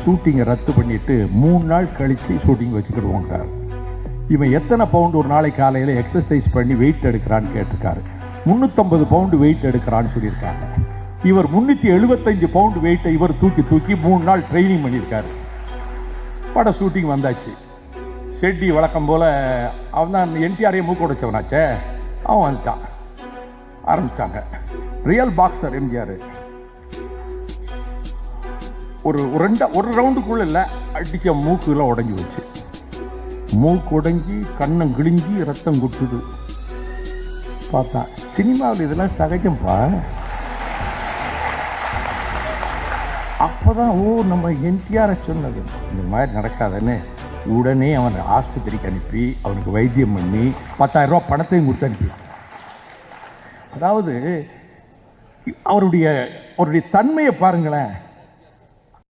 ஷூட்டிங்கை ரத்து பண்ணிவிட்டு 3 நாள் கழித்து ஷூட்டிங் வச்சுக்கிடுவோங்கிறார். இவன் எத்தனை பவுண்டு ஒரு நாளைக்கு காலையில் எக்ஸசைஸ் பண்ணி வெயிட் எடுக்கிறான்னு கேட்டிருக்காரு. 350 பவுண்டு வெயிட் எடுக்கிறான்னு சொல்லியிருக்காங்க. இவர் 375 பவுண்டு வெயிட்டை இவர் தூக்கி 3 நாள் ட்ரைனிங் பண்ணியிருக்காரு. பட ஷூட்டிங் வந்தாச்சு. செட்டி வழக்கம் போல் அவன் தான் என்டிஆரையே மூக்க உடைச்சவனாச்சே, அவன் வந்துட்டான். ஆரம்பிச்சிட்டாங்க. Real boxer MGR. ஒரு ரவுண்டுக்குள்ள இல்லை, அடிக்க மூக்குலாம் உடஞ்சி வச்சு, மூக்கு உடஞ்சி கண்ணம் கிழிஞ்சி ரத்தம் குட்டுது. பார்த்தா சினிமாவில் இதெல்லாம் சகஜம்பா. அப்போதான் நம்ம என்டிஆரை சொன்னது இந்த மாதிரி நடக்காதுன்னு உடனே அவனை ஆஸ்பத்திரிக்கு அனுப்பி அவனுக்கு வைத்தியம் பண்ணி 10,000 ரூபா பணத்தையும் கொடுத்து அனுப்பினான். அதாவது அவருடைய தன்மையை பாருங்களேன்.